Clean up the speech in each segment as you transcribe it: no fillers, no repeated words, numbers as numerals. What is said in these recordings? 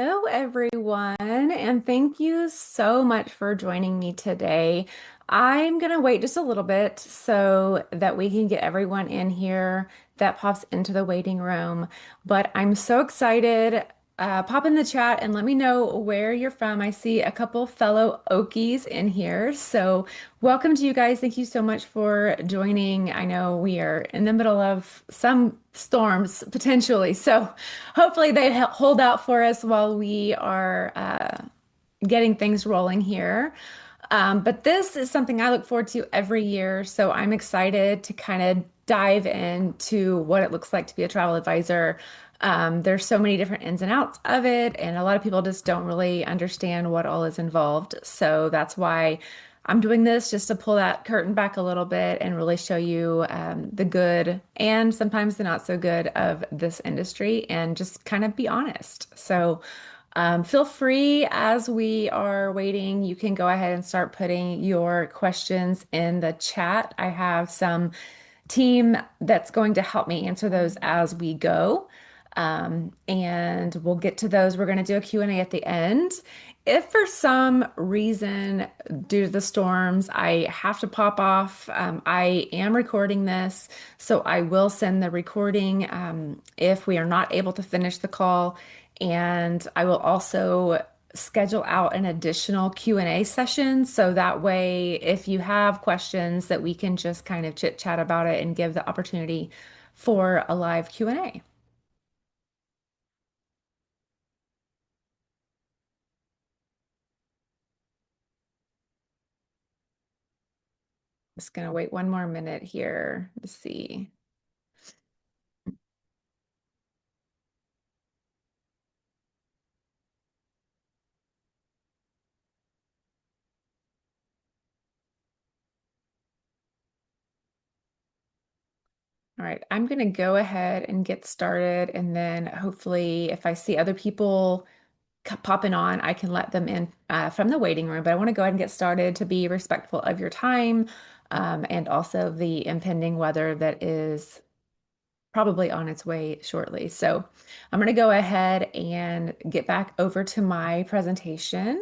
Hello, everyone, and thank you so much for joining me today. I'm going to wait just a little bit so that we can get everyone in here that pops into the waiting room. But I'm so excited. Pop in the chat and let me know where you're from. I see a couple fellow Okies in here. So, welcome to you guys. Thank you so much for joining. I know we are in the middle of some storms potentially. So, hopefully they hold out for us while we are getting things rolling here. But this is something I look forward to every year. So I'm excited to kind of dive into what it looks like to be a travel advisor. There's so many different ins and outs of it, and a lot of people just don't really understand what all is involved. So that's why I'm doing this just to pull that curtain back a little bit and really show you the good and sometimes the not so good of this industry and just kind of be honest. So feel free as we are waiting, you can go ahead and start putting your questions in the chat. I have some team that's going to help me answer those as we go. And we'll get to those. We're going to do a Q&A at the end. If for some reason, due to the storms, I have to pop off, I am recording this, so I will send the recording if we are not able to finish the call. And I will also schedule out an additional Q&A session so that way if you have questions that we can just kind of chit chat about it and give the opportunity for a live Q&A. Just gonna wait one more minute here to see. All right, I'm gonna go ahead and get started, and then hopefully if I see other people popping on, I can let them in from the waiting room. But I want to go ahead and get started to be respectful of your time, and also the impending weather that is probably on its way shortly. So I'm going to go ahead and get back over to my presentation.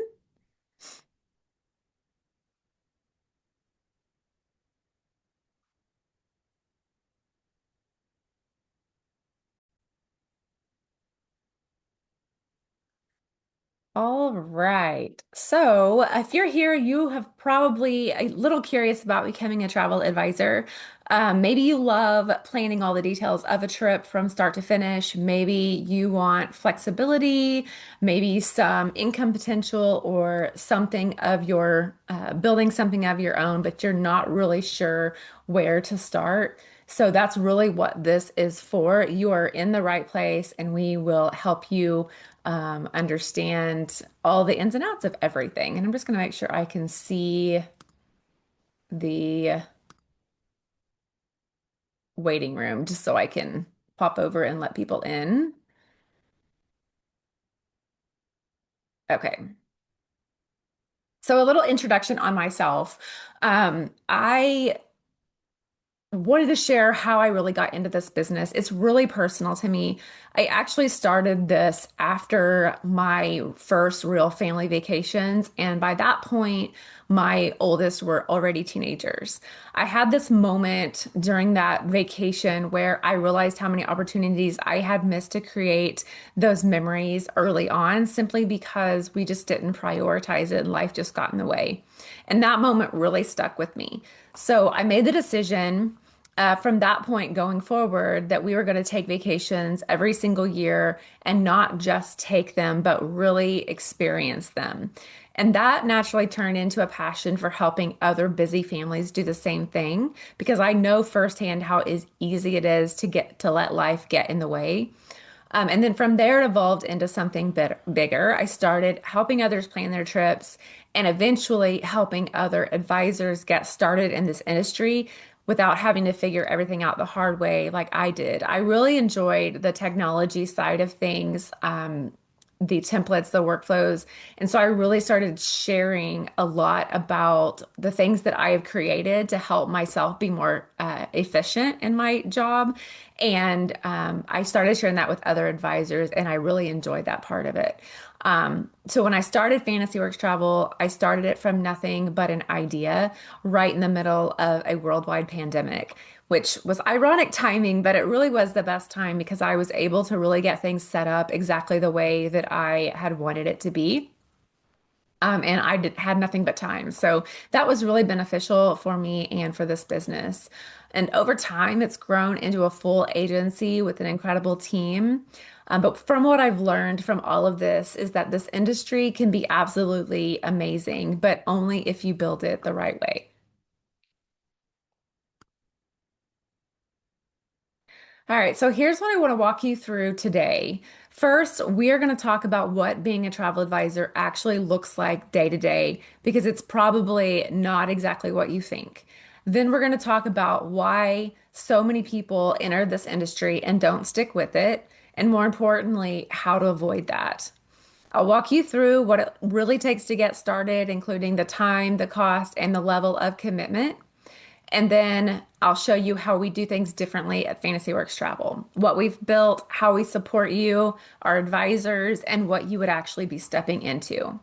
All right. So, if you're here, you have probably a little curious about becoming a travel advisor. Maybe you love planning all the details of a trip from start to finish. Maybe you want flexibility, maybe some income potential, or something of your building something of your own, but you're not really sure where to start. So, that's really what this is for. You are in the right place, and we will help you understand all the ins and outs of everything. And I'm just going to make sure I can see the waiting room just so I can pop over and let people in. Okay. So a little introduction on myself. I wanted to share how I really got into this business. It's really personal to me. I actually started this after my first real family vacations, and by that point, my oldest were already teenagers. I had this moment during that vacation where I realized how many opportunities I had missed to create those memories early on simply because we just didn't prioritize it and life just got in the way. And that moment really stuck with me. So I made the decision from that point going forward that we were going to take vacations every single year and not just take them, but really experience them. And that naturally turned into a passion for helping other busy families do the same thing because I know firsthand how easy it is to get to let life get in the way. And then from there, it evolved into something bigger. I started helping others plan their trips and eventually helping other advisors get started in this industry without having to figure everything out the hard way like I did. I really enjoyed the technology side of things, the templates, the workflows. And so I really started sharing a lot about the things that I have created to help myself be more efficient in my job And I started sharing that with other advisors, and I really enjoyed that part of it. So when I started Fantasyworks Travel, I started it from nothing but an idea right in the middle of a worldwide pandemic, which was ironic timing, but it really was the best time because I was able to really get things set up exactly the way that I had wanted it to be. And had nothing but time. So that was really beneficial for me and for this business. And over time, it's grown into a full agency with an incredible team. But from what I've learned from all of this is that this industry can be absolutely amazing, but only if you build it the right way. All right, so here's what I want to walk you through today. First, we are going to talk about what being a travel advisor actually looks like day to day, because it's probably not exactly what you think. Then we're going to talk about why so many people enter this industry and don't stick with it, and more importantly, how to avoid that. I'll walk you through what it really takes to get started, including the time, the cost, and the level of commitment. And then I'll show you how we do things differently at Fantasyworks Travel, what we've built, how we support you, our advisors, and what you would actually be stepping into.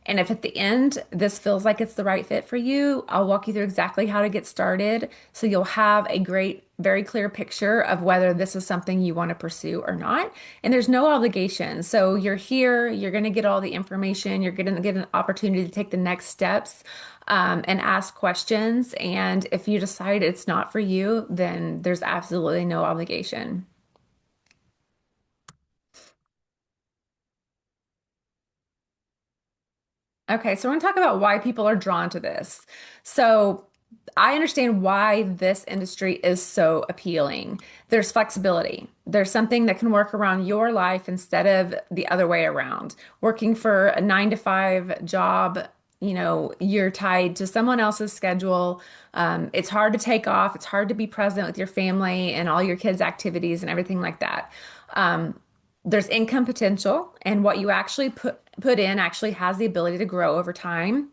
And if at the end this feels like it's the right fit for you, I'll walk you through exactly how to get started so you'll have a great, very clear picture of whether this is something you want to pursue or not. And there's no obligation. So you're here, you're going to get all the information, you're going to get an opportunity to take the next steps and ask questions. And if you decide it's not for you, then there's absolutely no obligation. Okay, so we're going to talk about why people are drawn to this. So, I understand why this industry is so appealing. There's flexibility. There's something that can work around your life instead of the other way around. Working for a 9 to 5 job, you're tied to someone else's schedule. It's hard to take off. It's hard to be present with your family and all your kids' activities and everything like that. There's income potential, and what you actually put in actually has the ability to grow over time.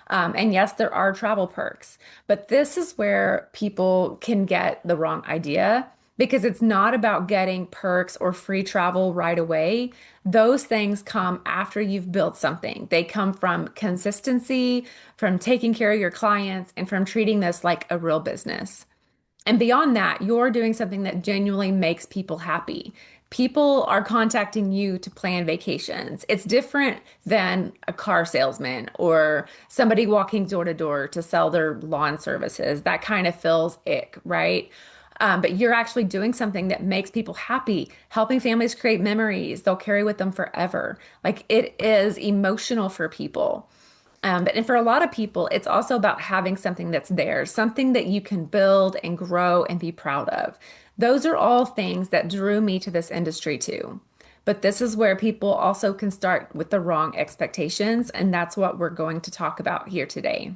And yes, there are travel perks, but this is where people can get the wrong idea because it's not about getting perks or free travel right away. Those things come after you've built something. They come from consistency, from taking care of your clients, and from treating this like a real business. And beyond that, you're doing something that genuinely makes people happy. People are contacting you to plan vacations. It's different than a car salesman or somebody walking door to door to sell their lawn services. That kind of feels ick, right? But you're actually doing something that makes people happy, helping families create memories they'll carry with them forever. Like it is emotional for people. But and for a lot of people, it's also about having something that's theirs, something that you can build and grow and be proud of. Those are all things that drew me to this industry too. But this is where people also can start with the wrong expectations, and that's what we're going to talk about here today.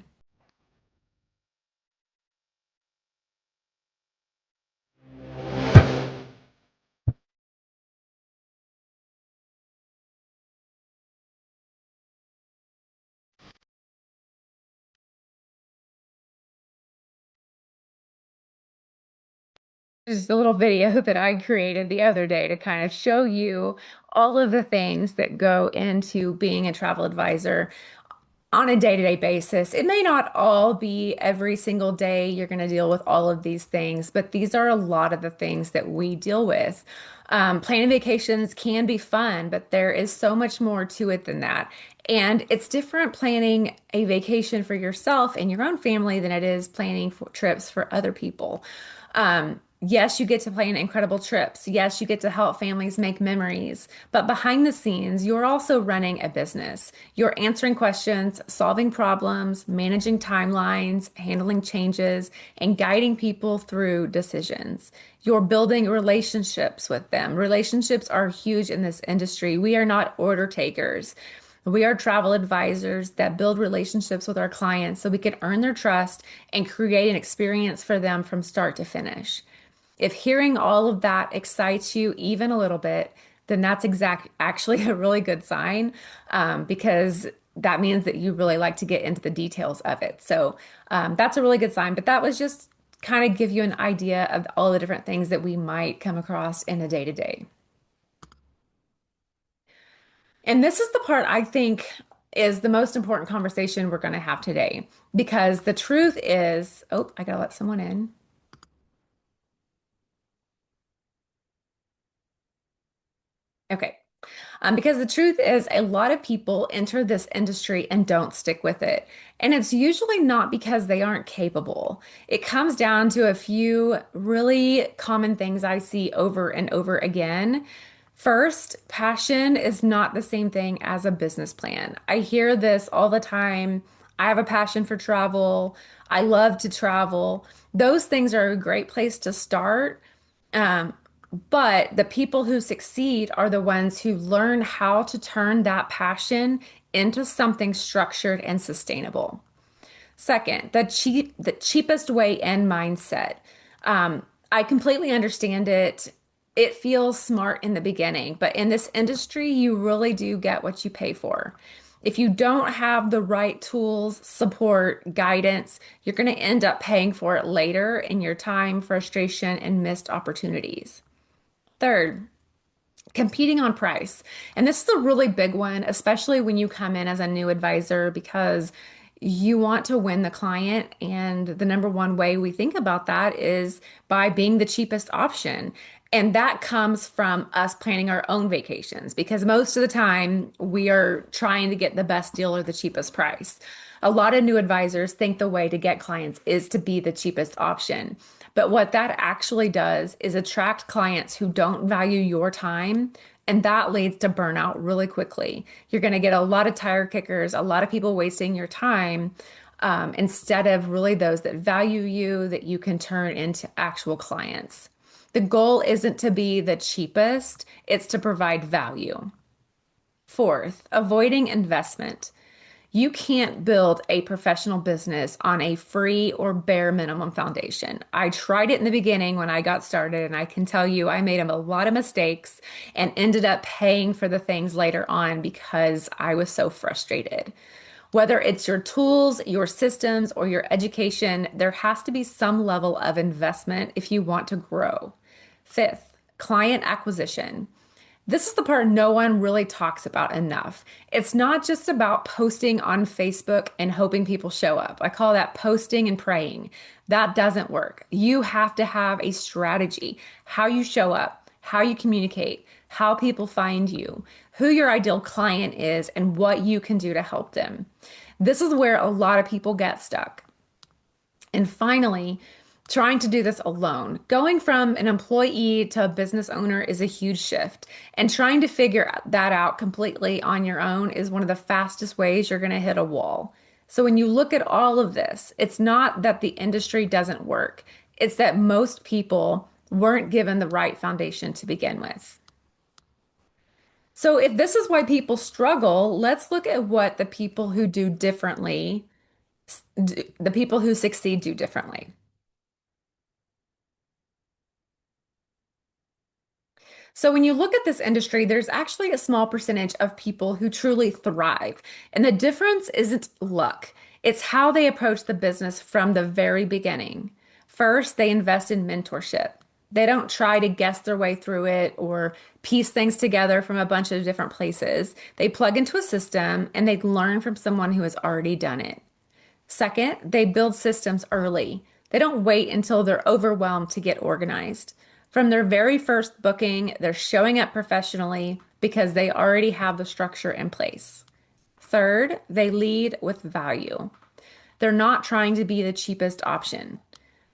Just a little video that I created the other day to kind of show you all of the things that go into being a travel advisor on a day-to-day basis. It may not all be every single day you're going to deal with all of these things, but these are a lot of the things that we deal with. Planning vacations can be fun, but there is so much more to it than that. And it's different planning a vacation for yourself and your own family than it is planning for trips for other people. Yes, you get to plan incredible trips. Yes, you get to help families make memories. But behind the scenes, you're also running a business. You're answering questions, solving problems, managing timelines, handling changes, and guiding people through decisions. You're building relationships with them. Relationships are huge in this industry. We are not order takers. We are travel advisors that build relationships with our clients so we can earn their trust and create an experience for them from start to finish. If hearing all of that excites you even a little bit, then that's actually a really good sign, because that means that you really like to get into the details of it. So that's a really good sign. But that was just kind of give you an idea of all the different things that we might come across in a day to day. And this is the part I think is the most important conversation we're going to have today because the truth is, oh, I gotta let someone in. Okay. Because the truth is, a lot of people enter this industry and don't stick with it. And it's usually not because they aren't capable. It comes down to a few really common things I see over and over again. First, passion is not the same thing as a business plan. I hear this all the time. I have a passion for travel. I love to travel. Those things are a great place to start. Um, but the people who succeed are the ones who learn how to turn that passion into something structured and sustainable. Second, the cheapest way in mindset. I completely understand it. It feels smart in the beginning, but in this industry, you really do get what you pay for. If you don't have the right tools, support, guidance, you're going to end up paying for it later in your time, frustration, and missed opportunities. Third, competing on price. And this is a really big one, especially when you come in as a new advisor, because you want to win the client. And the number one way we think about that is by being the cheapest option. And that comes from us planning our own vacations because most of the time we are trying to get the best deal or the cheapest price. A lot of new advisors think the way to get clients is to be the cheapest option. But what that actually does is attract clients who don't value your time, and that leads to burnout really quickly. You're going to get a lot of tire kickers, a lot of people wasting your time, instead of really those that value you, that you can turn into actual clients. The goal isn't to be the cheapest, it's to provide value. Fourth, avoiding investment. You can't build a professional business on a free or bare minimum foundation. I tried it in the beginning when I got started, and I can tell you I made a lot of mistakes and ended up paying for the things later on because I was so frustrated. Whether it's your tools, your systems, or your education, there has to be some level of investment if you want to grow. Fifth, client acquisition. This is the part no one really talks about enough. It's not just about posting on Facebook and hoping people show up. I call that posting and praying. That doesn't work. You have to have a strategy, how you show up, how you communicate, how people find you, who your ideal client is, and what you can do to help them. This is where a lot of people get stuck. And finally, trying to do this alone. Going from an employee to a business owner is a huge shift. And trying to figure that out completely on your own is one of the fastest ways you're going to hit a wall. So when you look at all of this, it's not that the industry doesn't work, it's that most people weren't given the right foundation to begin with. So if this is why people struggle, let's look at what the people who do differently, the people who succeed do differently. So when you look at this industry, there's actually a small percentage of people who truly thrive. And the difference isn't luck, it's how they approach the business from the very beginning. First, they invest in mentorship. They don't try to guess their way through it or piece things together from a bunch of different places. They plug into a system and they learn from someone who has already done it. Second, they build systems early. They don't wait until they're overwhelmed to get organized. From their very first booking, they're showing up professionally because they already have the structure in place. Third, they lead with value. They're not trying to be the cheapest option.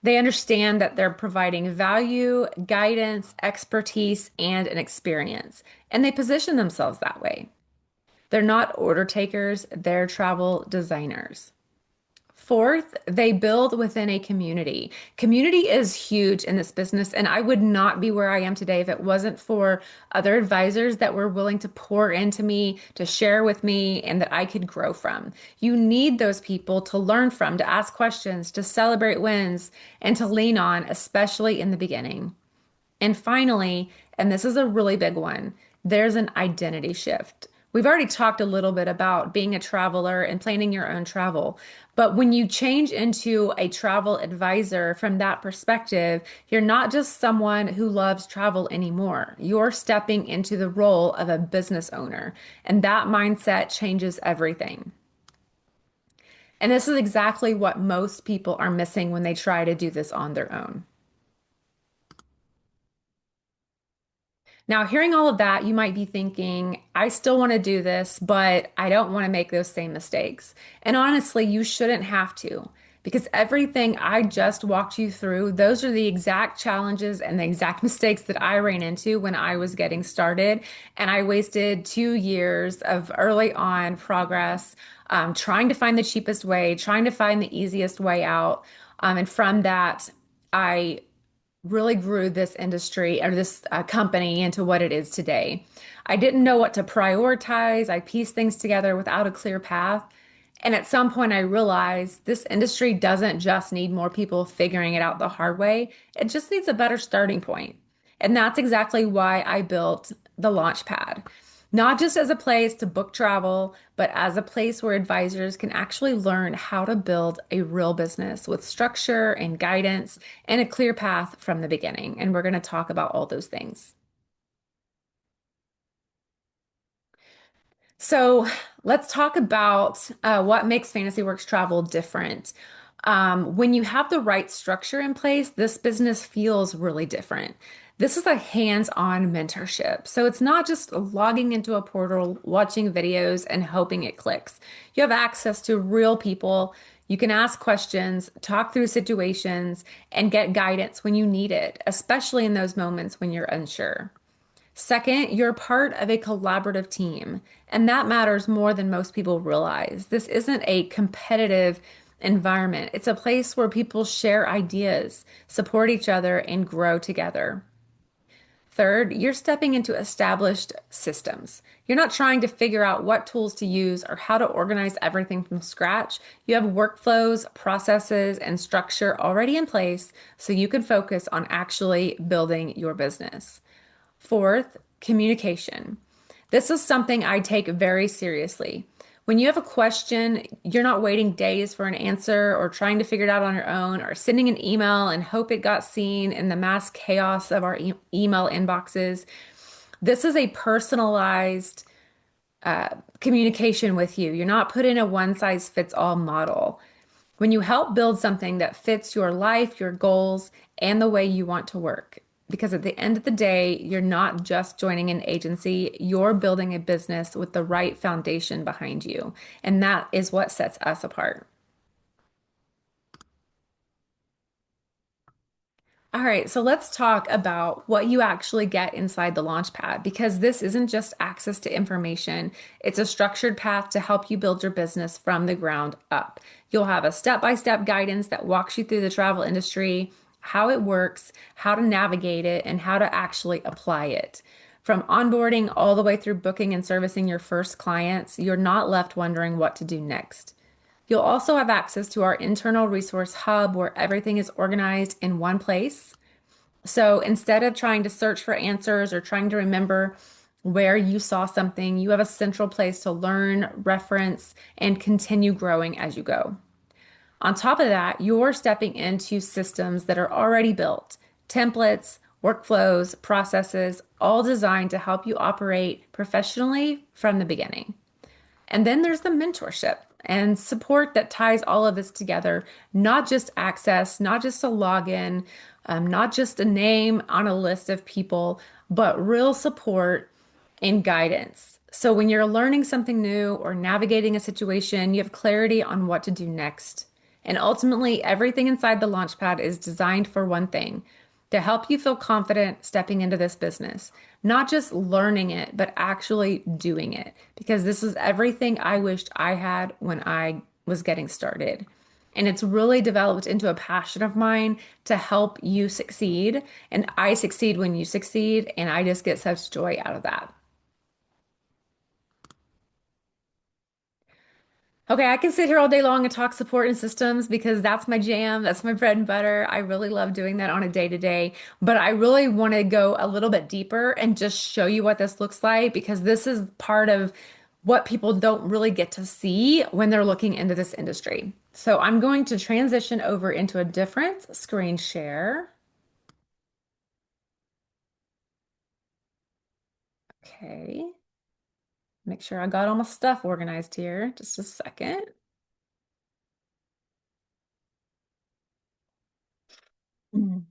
They understand that they're providing value, guidance, expertise, and an experience, and they position themselves that way. They're not order takers, they're travel designers. Fourth, they build within a community. Community is huge in this business, and I would not be where I am today if it wasn't for other advisors that were willing to pour into me, to share with me, and that I could grow from. You need those people to learn from, to ask questions, to celebrate wins, and to lean on, especially in the beginning. And finally, and this is a really big one, there's an identity shift. We've already talked a little bit about being a traveler and planning your own travel. But when you change into a travel advisor from that perspective, you're not just someone who loves travel anymore. You're stepping into the role of a business owner, and that mindset changes everything. And this is exactly what most people are missing when they try to do this on their own. Now, hearing all of that, you might be thinking, I still want to do this, but I don't want to make those same mistakes. And honestly, you shouldn't have to, because everything I just walked you through, those are the exact challenges and the exact mistakes that I ran into when I was getting started. And I wasted 2 years of early on progress, trying to find the cheapest way, trying to find the easiest way out. And from that, I really grew this industry or this company into what it is today. I didn't know what to prioritize. I pieced things together without a clear path. And at some point, I realized this industry doesn't just need more people figuring it out the hard way, it just needs a better starting point. And that's exactly why I built the LaunchPad. Not just as a place to book travel, but as a place where advisors can actually learn how to build a real business with structure and guidance and a clear path from the beginning. And we're going to talk about all those things. So let's talk about what makes Fantasyworks Travel different. When you have the right structure in place, this business feels really different. This is a hands-on mentorship. So it's not just logging into a portal, watching videos, and hoping it clicks. You have access to real people. You can ask questions, talk through situations, and get guidance when you need it, especially in those moments when you're unsure. Second, you're part of a collaborative team, and that matters more than most people realize. This isn't a competitive environment, it's a place where people share ideas, support each other, and grow together. Third, you're stepping into established systems. You're not trying to figure out what tools to use or how to organize everything from scratch. You have workflows, processes, and structure already in place so you can focus on actually building your business. Fourth, communication. This is something I take very seriously. When you have a question, you're not waiting days for an answer or trying to figure it out on your own or sending an email and hope it got seen in the mass chaos of our email inboxes. This is a personalized communication with you. You're not put in a one size fits all model. When you help build something that fits your life, your goals, and the way you want to work. Because at the end of the day, you're not just joining an agency, you're building a business with the right foundation behind you. And that is what sets us apart. All right, so let's talk about what you actually get inside the Launchpad because this isn't just access to information, it's a structured path to help you build your business from the ground up. You'll have a step-by-step guidance that walks you through the travel industry, how it works, how to navigate it, and how to actually apply it. From onboarding all the way through booking and servicing your first clients, you're not left wondering what to do next. You'll also have access to our internal resource hub where everything is organized in one place. So instead of trying to search for answers or trying to remember where you saw something, you have a central place to learn, reference, and continue growing as you go. On top of that, you're stepping into systems that are already built, templates, workflows, processes, all designed to help you operate professionally from the beginning. And then there's the mentorship and support that ties all of this together, not just access, not just a login, not just a name on a list of people, but real support and guidance. So when you're learning something new or navigating a situation, you have clarity on what to do next. And ultimately, everything inside the Launchpad is designed for one thing, to help you feel confident stepping into this business, not just learning it, but actually doing it. Because this is everything I wished I had when I was getting started. And it's really developed into a passion of mine to help you succeed. And I succeed when you succeed. And I just get such joy out of that. Okay, I can sit here all day long and talk support and systems because that's my jam. That's my bread and butter. I really love doing that on a day to day. But I really want to go a little bit deeper and just show you what this looks like because this is part of what people don't really get to see when they're looking into this industry. So I'm going to transition over into a different screen share. Okay. Make sure I got all my stuff organized here. Just a second. Mm.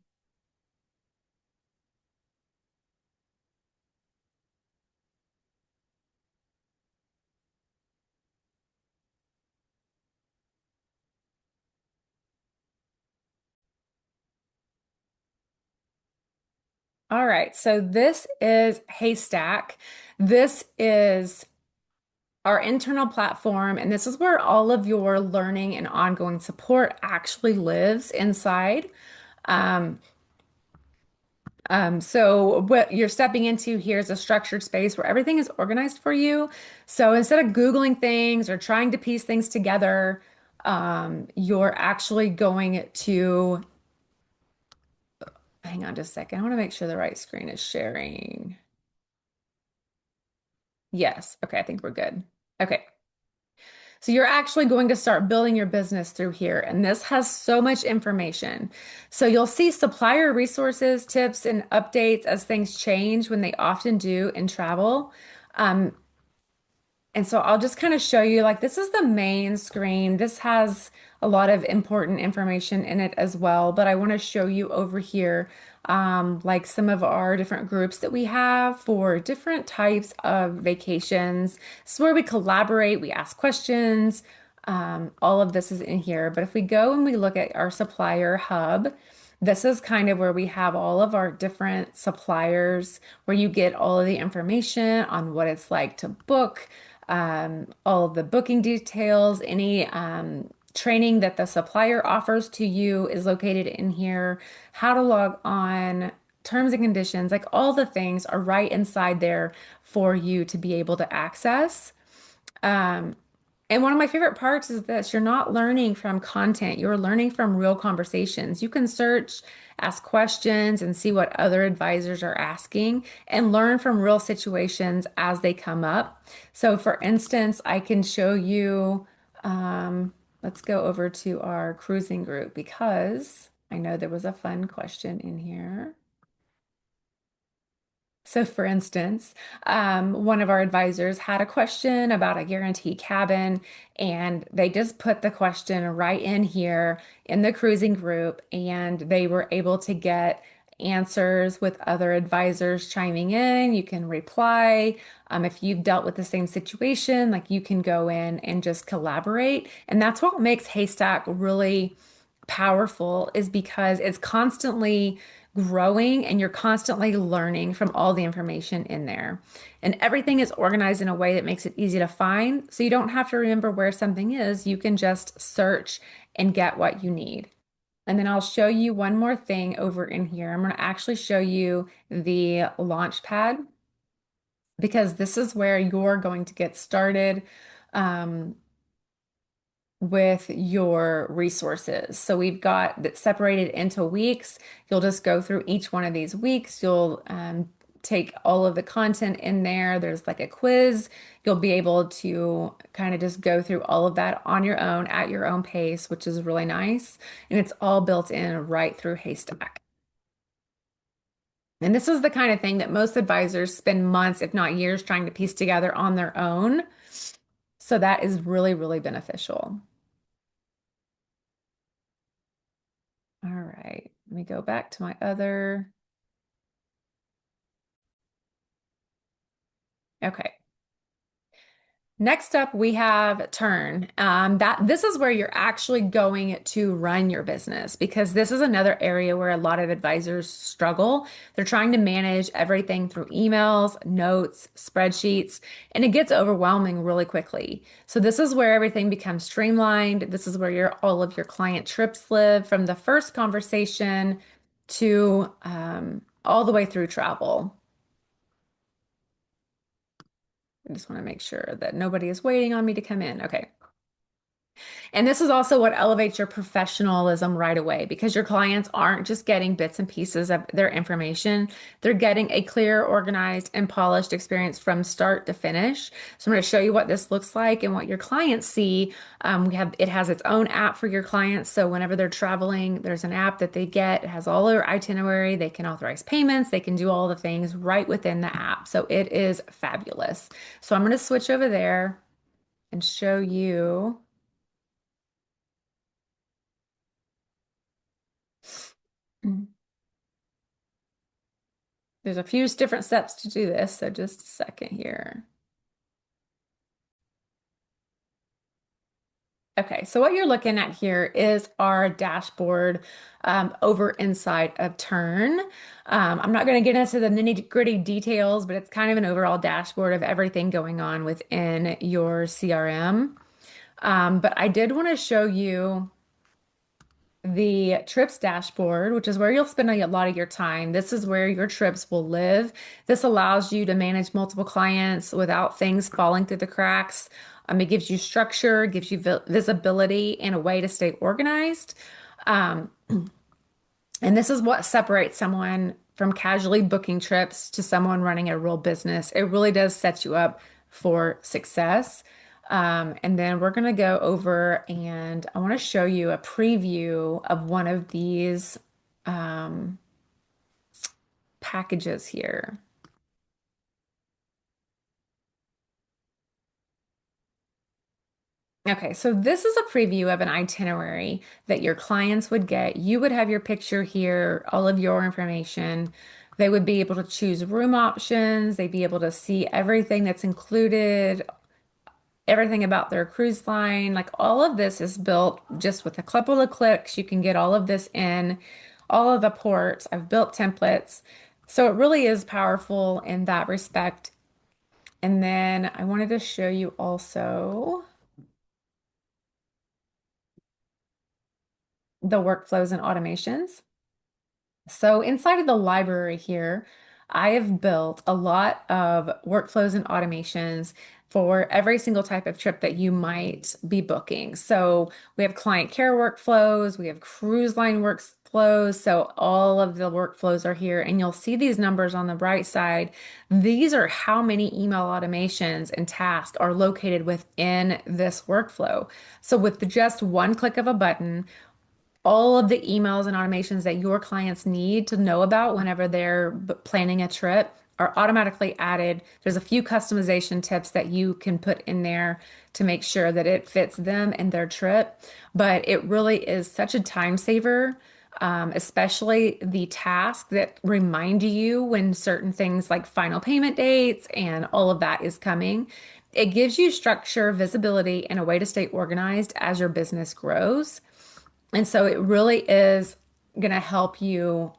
All right, so this is Haystack. This is our internal platform, and this is where all of your learning and ongoing support actually lives inside. Um, so what you're stepping into here is a structured space where everything is organized for you. So instead of Googling things or trying to piece things together, you're actually going to, hang on just a second. I want to make sure the right screen is sharing. Yes. Okay, I think we're good. Okay. So you're actually going to start building your business through here. And this has so much information. So you'll see supplier resources, tips, and updates as things change when they often do in travel. Um, and so I'll just kind of show you like this is the main screen. This has a lot of important information in it as well, but I want to show you over here like some of our different groups that we have for different types of vacations. This is where we collaborate, we ask questions. All of this is in here. But if we go and we look at our supplier hub, this is kind of where we have all of our different suppliers, where you get all of the information on what it's like to book, all of the booking details, any training that the supplier offers to you is located in here, how to log on, terms and conditions, like all the things are right inside there for you to be able to access. Um, and one of my favorite parts is this, you're not learning from content, you're learning from real conversations. You can search, ask questions, and see what other advisors are asking and learn from real situations as they come up. So, for instance, I can show you, let's go over to our cruising group because I know there was a fun question in here. So, for instance, one of our advisors had a question about a guarantee cabin, and they just put the question right in here in the cruising group, and they were able to get answers with other advisors chiming in. You can reply. If you've dealt with the same situation, like you can go in and just collaborate. And that's what makes Haystack really powerful, is because it's constantly growing and you're constantly learning from all the information in there. And everything is organized in a way that makes it easy to find. So you don't have to remember where something is. You can just search and get what you need. And then I'll show you one more thing over in here. I'm going to actually show you the LaunchPad because this is where you're going to get started. Um, with your resources. So we've got that separated into weeks. You'll just go through each one of these weeks. You'll take all of the content in there. There's like a quiz. You'll be able to kind of just go through all of that on your own at your own pace, which is really nice. And it's all built in right through Haystack. And this is the kind of thing that most advisors spend months, if not years, trying to piece together on their own. So that is really, really beneficial. All right, let me go back to my other. Okay. Next up, we have Turn. That this is where you're actually going to run your business because this is another area where a lot of advisors struggle. They're trying to manage everything through emails, notes, spreadsheets, and it gets overwhelming really quickly. So this is where everything becomes streamlined. This is where all of your client trips live, from the first conversation to all the way through travel. I just want to make sure that nobody is waiting on me to come in. Okay. And this is also what elevates your professionalism right away because your clients aren't just getting bits and pieces of their information. They're getting a clear, organized, and polished experience from start to finish. So I'm going to show you what this looks like and what your clients see. It has its own app for your clients. So whenever they're traveling, there's an app that they get. It has all their itinerary. They can authorize payments. They can do all the things right within the app. So it is fabulous. So I'm going to switch over there and show you. There's a few different steps to do this, so just a second here. Okay, so what you're looking at here is our dashboard over inside of Turn. I'm not going to get into the nitty-gritty details, but it's kind of an overall dashboard of everything going on within your CRM. But I did want to show you the trips dashboard, which is where you'll spend a lot of your time. This is where your trips will live. This allows you to manage multiple clients without things falling through the cracks. It gives you structure, gives you visibility, and a way to stay organized. Um, and this is what separates someone from casually booking trips to someone running a real business. It really does set you up for success. And then we're going to go over and I want to show you a preview of one of these um, packages here. Okay, so this is a preview of an itinerary that your clients would get. You would have your picture here, all of your information. They would be able to choose room options. They'd be able to see everything that's included, everything about their cruise line. Like all of this is built just with a couple of clicks. You can get all of this in, all of the ports. I've built templates. So it really is powerful in that respect. And then I wanted to show you also the workflows and automations. So inside of the library here, I have built a lot of workflows and automations for every single type of trip that you might be booking. So we have client care workflows, we have cruise line workflows. So all of the workflows are here, and you'll see these numbers on the right side. These are how many email automations and tasks are located within this workflow. So with just one click of a button, all of the emails and automations that your clients need to know about whenever they're planning a trip are automatically added. There's a few customization tips that you can put in there to make sure that it fits them and their trip. But it really is such a time saver, especially the tasks that remind you when certain things like final payment dates and all of that is coming. It gives you structure, visibility, and a way to stay organized as your business grows. And so it really is going to help you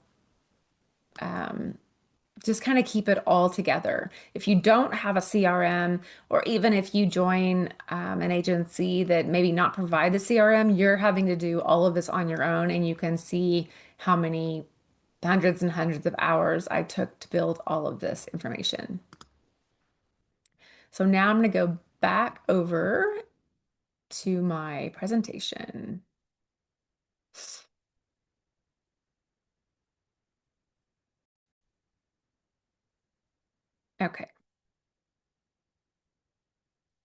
just kind of keep it all together. If you don't have a CRM, or even if you join an agency that maybe not provide the CRM, you're having to do all of this on your own, and you can see how many hundreds and hundreds of hours I took to build all of this information. So now I'm going to go back over to my presentation. Okay.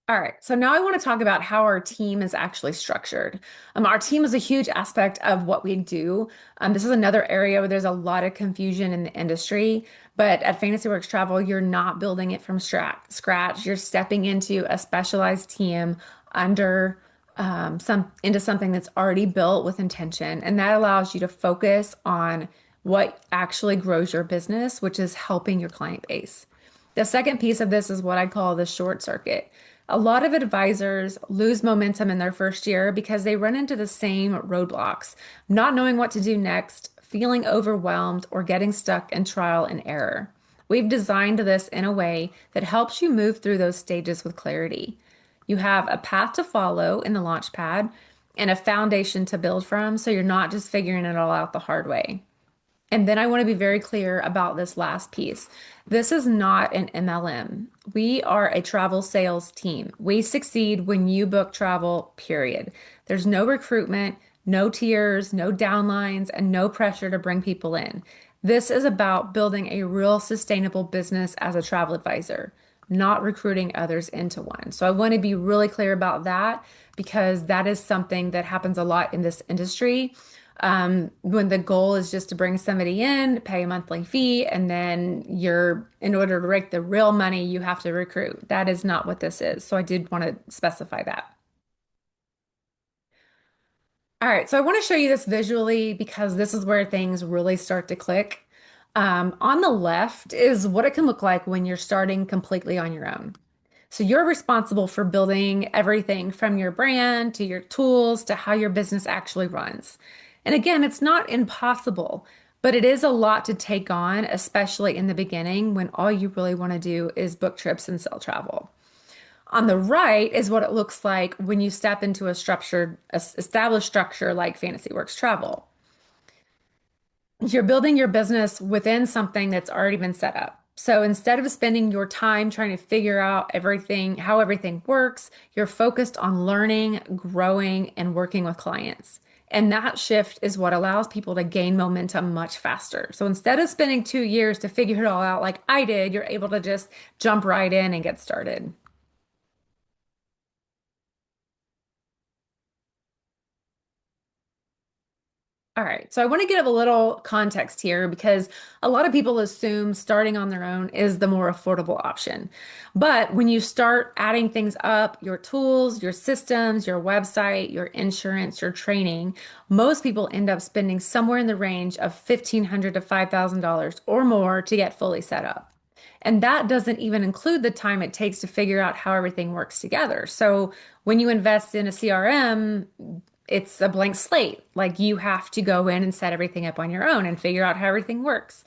All right, so now I want to talk about how our team is actually structured. Our team is a huge aspect of what we do. This is another area where there's a lot of confusion in the industry, but at Fantasyworks Travel, you're not building it from scratch. You're stepping into a specialized team under into something that's already built with intention, and that allows you to focus on what actually grows your business, which is helping your client base. The second piece of this is what I call the short circuit. A lot of advisors lose momentum in their first year because they run into the same roadblocks, not knowing what to do next, feeling overwhelmed, or getting stuck in trial and error. We've designed this in a way that helps you move through those stages with clarity. You have a path to follow in the LaunchPad and a foundation to build from, so you're not just figuring it all out the hard way. And then I want to be very clear about this last piece. This is not an MLM. We are a travel sales team. We succeed when you book travel, period. There's no recruitment, no tiers, no downlines, and no pressure to bring people in. This is about building a real sustainable business as a travel advisor, not recruiting others into one. So I want to be really clear about that because that is something that happens a lot in this industry when the goal is just to bring somebody in, pay a monthly fee, and then in order to make the real money, you have to recruit. That is not what this is. So I did want to specify that. All right, so I want to show you this visually because this is where things really start to click. On the left is what it can look like when you're starting completely on your own. So you're responsible for building everything from your brand to your tools to how your business actually runs. And again, it's not impossible, but it is a lot to take on, especially in the beginning when all you really want to do is book trips and sell travel. On the right is what it looks like when you step into established structure like Fantasyworks Travel. You're building your business within something that's already been set up. So instead of spending your time trying to figure out everything, how everything works, you're focused on learning, growing, and working with clients. And that shift is what allows people to gain momentum much faster. So instead of spending 2 years to figure it all out like I did, you're able to just jump right in and get started. All right, so I want to give a little context here because a lot of people assume starting on their own is the more affordable option. But when you start adding things up, your tools, your systems, your website, your insurance, your training, most people end up spending somewhere in the range of $1,500 to $5,000 or more to get fully set up. And that doesn't even include the time it takes to figure out how everything works together. So when you invest in a CRM, it's a blank slate. Like you have to go in and set everything up on your own and figure out how everything works.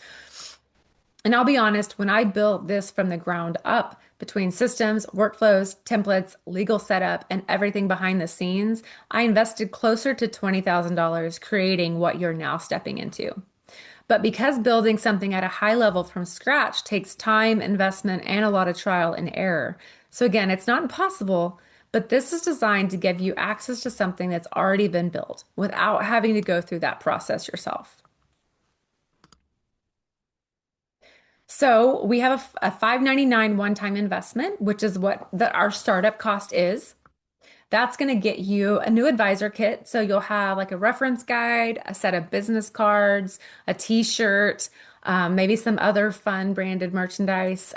And I'll be honest, when I built this from the ground up between systems, workflows, templates, legal setup, and everything behind the scenes, I invested closer to $20,000 creating what you're now stepping into. But because building something at a high level from scratch takes time, investment, and a lot of trial and error. So again, it's not impossible, but this is designed to give you access to something that's already been built without having to go through that process yourself. So we have a $599 one-time investment, which is what our startup cost is. That's going to get you a new advisor kit. So you'll have like a reference guide, a set of business cards, a t-shirt, maybe some other fun branded merchandise,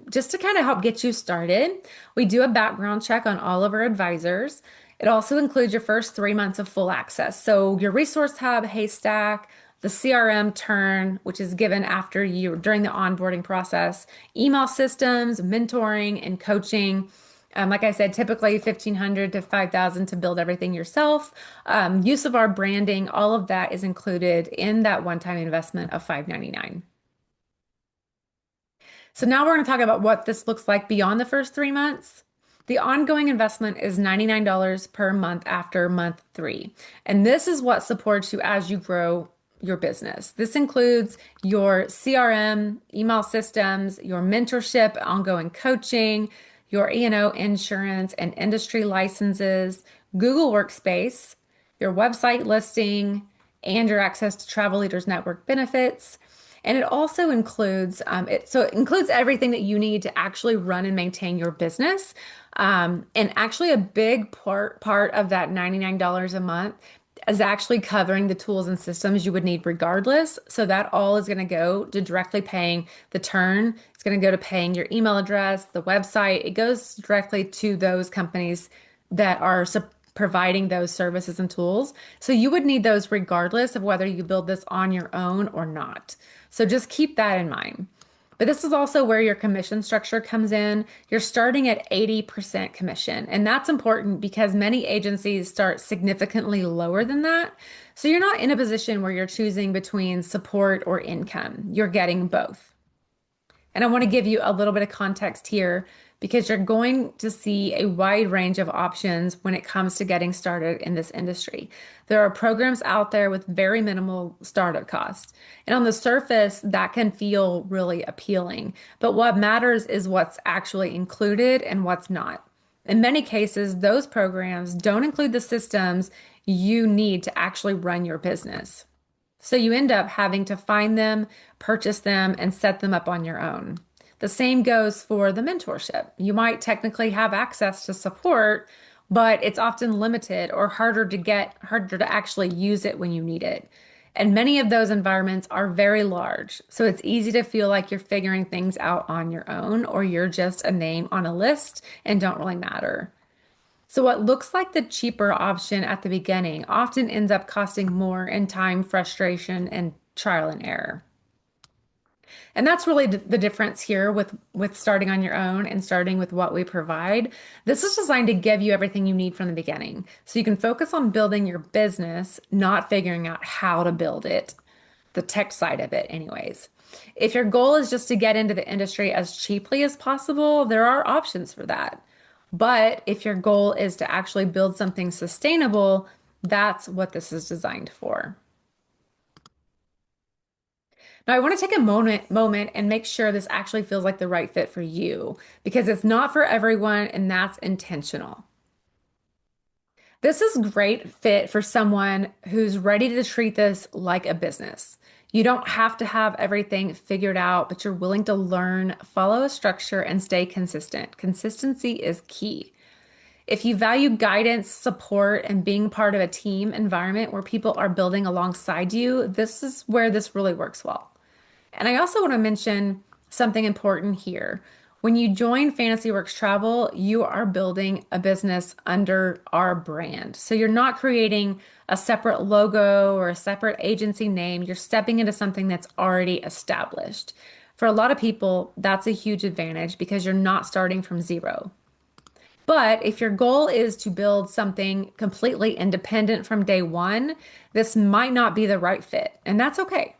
just to kind of help get you started. We do a background check on all of our advisors. It also includes your first 3 months of full access. So your resource hub, Haystack, the CRM turn, which is given after you during the onboarding process, email systems, mentoring, and coaching. Like I said, typically 1,500 to 5,000 to build everything yourself. Use of our branding, all of that is included in that one-time investment of 599. So now we're going to talk about what this looks like beyond the first 3 months. The ongoing investment is $99 per month after month 3. And this is what supports you as you grow your business. This includes your CRM, email systems, your mentorship, ongoing coaching, your E&O insurance and industry licenses, Google Workspace, your website listing, and your access to Travel Leaders Network benefits. And it also includes it includes everything that you need to actually run and maintain your business. And actually a big part of that $99 a month is actually covering the tools and systems you would need regardless. So that all is going to go to directly paying the turn. It's going to go to paying your email address, the website. It goes directly to those companies that are providing those services and tools. So you would need those regardless of whether you build this on your own or not. So just keep that in mind. But this is also where your commission structure comes in. You're starting at 80% commission, and that's important because many agencies start significantly lower than that. So you're not in a position where you're choosing between support or income. You're getting both. And I want to give you a little bit of context here because you're going to see a wide range of options when it comes to getting started in this industry. There are programs out there with very minimal startup costs. And on the surface, that can feel really appealing. But what matters is what's actually included and what's not. In many cases, those programs don't include the systems you need to actually run your business. So you end up having to find them, purchase them, and set them up on your own. The same goes for the mentorship. You might technically have access to support, but it's often limited or harder to actually use it when you need it. And many of those environments are very large. So it's easy to feel like you're figuring things out on your own or you're just a name on a list and don't really matter. So, what looks like the cheaper option at the beginning often ends up costing more in time, frustration, and trial and error. And that's really the difference here with starting on your own and starting with what we provide. This is designed to give you everything you need from the beginning. So you can focus on building your business, not figuring out how to build it, the tech side of it, anyways. If your goal is just to get into the industry as cheaply as possible, there are options for that. But if your goal is to actually build something sustainable, that's what this is designed for. Now, I want to take a moment and make sure this actually feels like the right fit for you because it's not for everyone and that's intentional. This is great fit for someone who's ready to treat this like a business. You don't have to have everything figured out, but you're willing to learn, follow a structure, and stay consistent. Consistency is key. If you value guidance, support, and being part of a team environment where people are building alongside you, this is where this really works well. And I also want to mention something important here. When you join Fantasyworks Travel, you are building a business under our brand. So you're not creating a separate logo or a separate agency name. You're stepping into something that's already established. For a lot of people, that's a huge advantage because you're not starting from zero. But if your goal is to build something completely independent from day one, this might not be the right fit, and that's okay.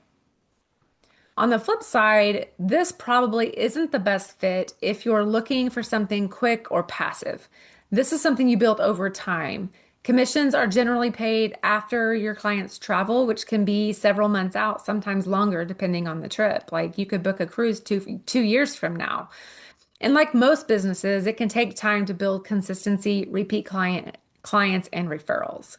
On the flip side, this probably isn't the best fit if you're looking for something quick or passive. This is something you build over time. Commissions are generally paid after your clients travel, which can be several months out, sometimes longer, depending on the trip. Like you could book a cruise two years from now. And like most businesses, it can take time to build consistency, repeat clients, and referrals.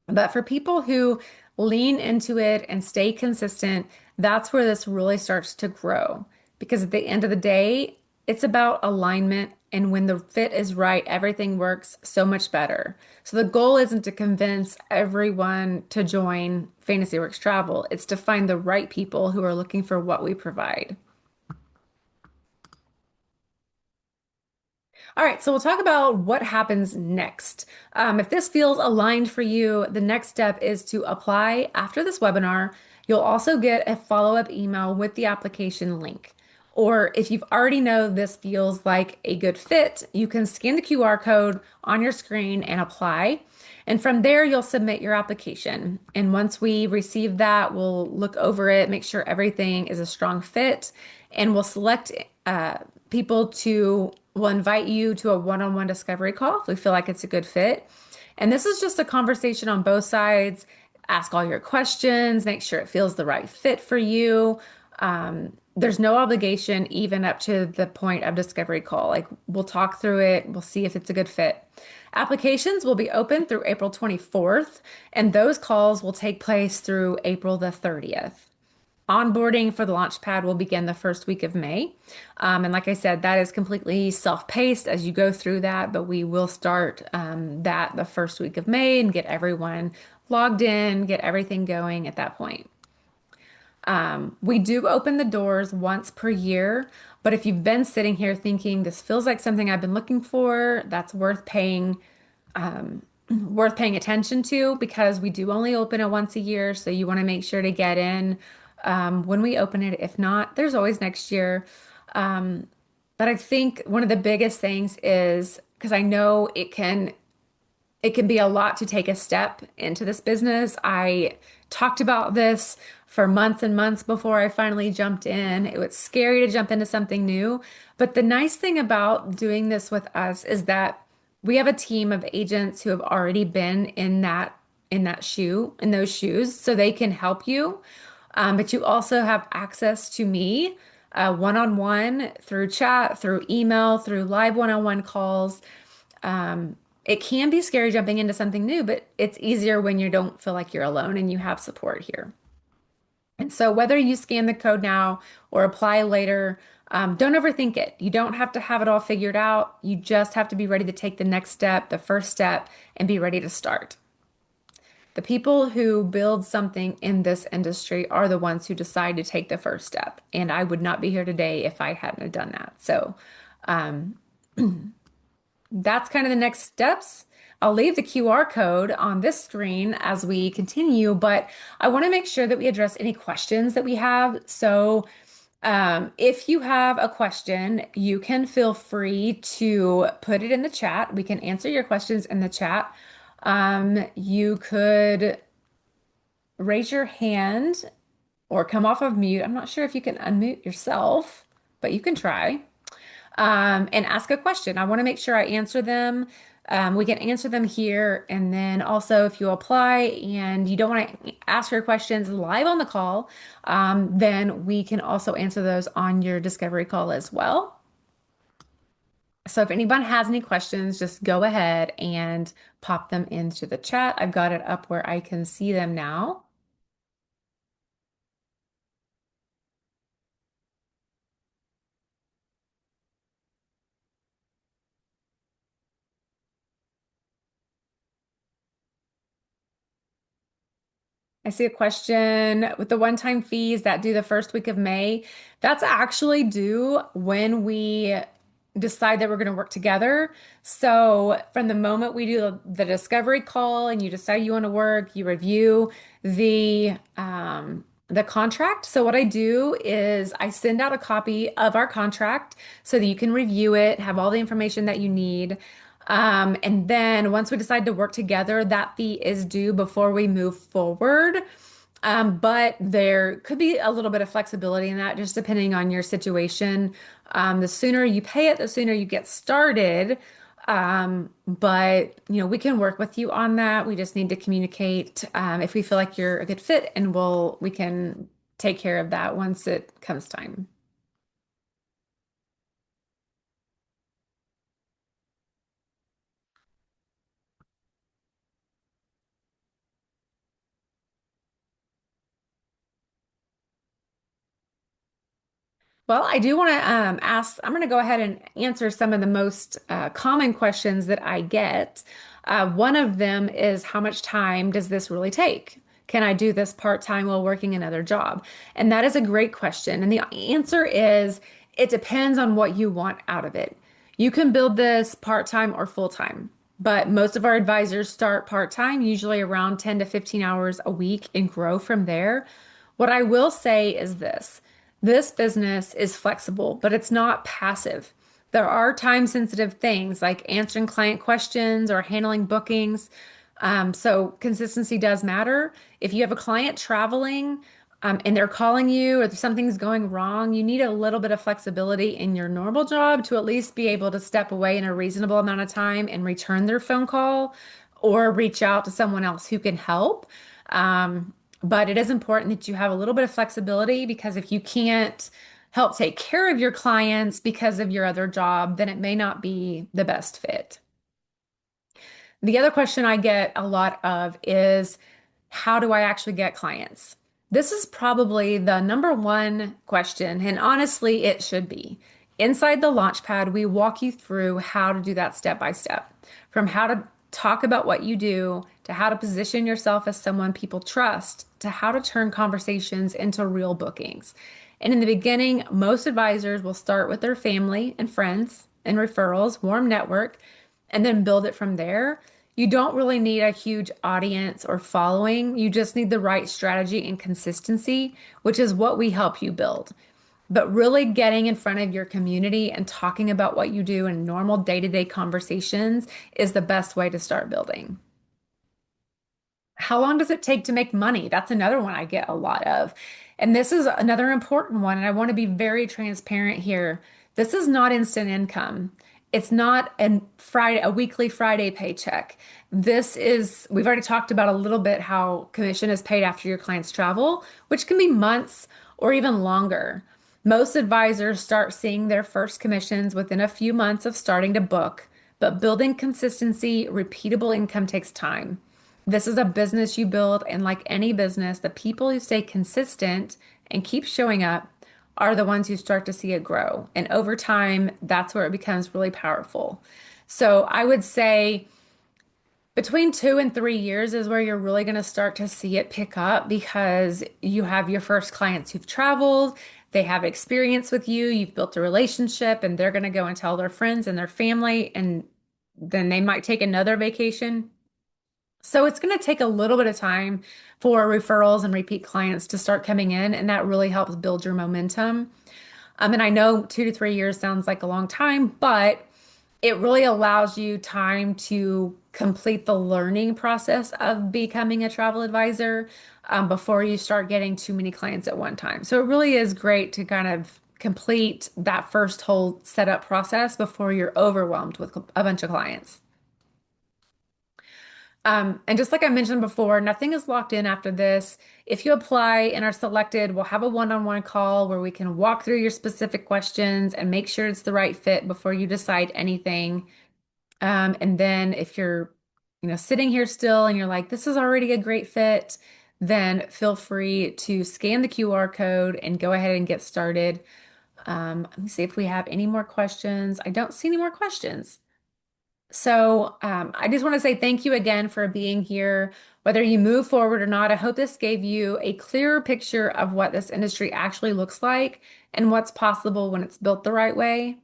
But for people who lean into it and stay consistent, that's where this really starts to grow. Because at the end of the day, it's about alignment. And when the fit is right, everything works so much better. So the goal isn't to convince everyone to join Fantasyworks Travel, it's to find the right people who are looking for what we provide. All right, so we'll talk about what happens next. If this feels aligned for you, the next step is to apply after this webinar. You'll also get a follow-up email with the application link. Or if you've already know this feels like a good fit, you can scan the QR code on your screen and apply. And from there, you'll submit your application. And once we receive that, we'll look over it, make sure everything is a strong fit, and we'll select people to, we'll invite you to a one-on-one discovery call if we feel like it's a good fit. And this is just a conversation on both sides. Ask all your questions, make sure it feels the right fit for you. There's no obligation even up to the point of discovery call. Like we'll talk through it, we'll see if it's a good fit. Applications will be open through April 24th, and those calls will take place through April the 30th. Onboarding for the LaunchPad will begin the first week of May. And like I said, that is completely self-paced as you go through that, but we will start that the first week of May and get everyone logged in, get everything going at that point. We do open the doors once per year, but if you've been sitting here thinking this feels like something I've been looking for, that's worth paying attention to because we do only open it once a year, so you want to make sure to get in when we open it. If not, there's always next year. But I think one of the biggest things is because I know it can be a lot to take a step into this business. I talked about this for months and months before I finally jumped in. It was scary to jump into something new. But the nice thing about doing this with us is that we have a team of agents who have already been in those shoes, so they can help you. But you also have access to me one-on-one through chat, through email, through live one-on-one calls. It can be scary jumping into something new, but it's easier when you don't feel like you're alone and you have support here. And so, whether you scan the code now or apply later, don't overthink it. You don't have to have it all figured out. You just have to be ready to take the next step, the first step, and be ready to start. The people who build something in this industry are the ones who decide to take the first step. And I would not be here today if I hadn't have done that. So, um, that's kind of the next steps. I'll leave the QR code on this screen as we continue, but I want to make sure that we address any questions that we have. So, if you have a question, you can feel free to put it in the chat. We can answer your questions in the chat. You could raise your hand or come off of mute. I'm not sure if you can unmute yourself, but you can try. And ask a question. I want to make sure I answer them. We can answer them here. And then also, if you apply and you don't want to ask your questions live on the call, then we can also answer those on your discovery call as well. So if anyone has any questions, just go ahead and pop them into the chat. I've got it up where I can see them now. I see a question with the one-time fees that due the first week of May. That's actually due when we decide that we're going to work together. So from the moment we do the discovery call and you decide you want to work, you review the contract. So what I do is I send out a copy of our contract so that you can review it, have all the information that you need. And then once we decide to work together, that fee is due before we move forward. But there could be a little bit of flexibility in that, just depending on your situation. The sooner you pay it, the sooner you get started. But we can work with you on that. We just need to communicate if we feel like you're a good fit, and we can take care of that once it comes time. Well, I do want to I'm going to go ahead and answer some of the most common questions that I get. One of them is, how much time does this really take? Can I do this part-time while working another job? And that is a great question. And the answer is, it depends on what you want out of it. You can build this part-time or full-time, but most of our advisors start part-time, usually around 10 to 15 hours a week, and grow from there. What I will say is this business is flexible, but it's not passive. There are time sensitive things like answering client questions or handling bookings. So consistency does matter. If you have a client traveling, and they're calling you or something's going wrong, you need a little bit of flexibility in your normal job to at least be able to step away in a reasonable amount of time and return their phone call or reach out to someone else who can help. But it is important that you have a little bit of flexibility, because if you can't help take care of your clients because of your other job, then it may not be the best fit. The other question I get a lot of is, how do I actually get clients? This is probably the number one question, and honestly, it should be. Inside the Launchpad, we walk you through how to do that step by step, from how to talk about what you do, to how to position yourself as someone people trust, to how to turn conversations into real bookings. And in the beginning, most advisors will start with their family and friends and referrals, warm network, and then build it from there. You don't really need a huge audience or following. You just need the right strategy and consistency, which is what we help you build. But really getting in front of your community and talking about what you do in normal day-to-day conversations is the best way to start building. How long does it take to make money? That's another one I get a lot of. And this is another important one, and I want to be very transparent here. This is not instant income. It's not a weekly Friday paycheck. We've already talked about a little bit how commission is paid after your clients travel, which can be months or even longer. Most advisors start seeing their first commissions within a few months of starting to book, but building consistency, repeatable income takes time. This is a business you build, and like any business, the people who stay consistent and keep showing up are the ones who start to see it grow. And over time, that's where it becomes really powerful. So I would say between 2 and 3 years is where you're really going to start to see it pick up because you have your first clients who've traveled, they have experience with you, you've built a relationship, and they're going to go and tell their friends and their family, and then they might take another vacation. So it's going to take a little bit of time for referrals and repeat clients to start coming in, and that really helps build your momentum. And I know 2 to 3 years sounds like a long time, but it really allows you time to complete the learning process of becoming a travel advisor before you start getting too many clients at one time. So it really is great to kind of complete that first whole setup process before you're overwhelmed with a bunch of clients. And just like I mentioned before, nothing is locked in after this. If you apply and are selected, we'll have a one-on-one call where we can walk through your specific questions and make sure it's the right fit before you decide anything. And then if you're, sitting here still and you're like, this is already a great fit, then feel free to scan the QR code and go ahead and get started. Let me see if we have any more questions. I don't see any more questions. So I just want to say thank you again for being here. Whether you move forward or not, I hope this gave you a clearer picture of what this industry actually looks like and what's possible when it's built the right way.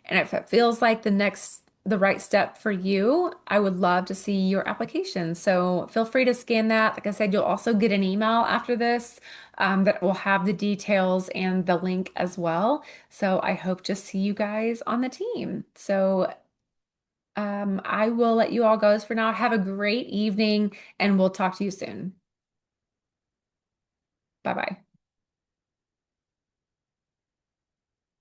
And if it feels like the right step for you, I would love to see your application. So feel free to scan that. Like I said, you'll also get an email after this that will have the details and the link as well. So I hope to see you guys on the team. So I will let you all go for now. Have a great evening, and we'll talk to you soon. Bye bye.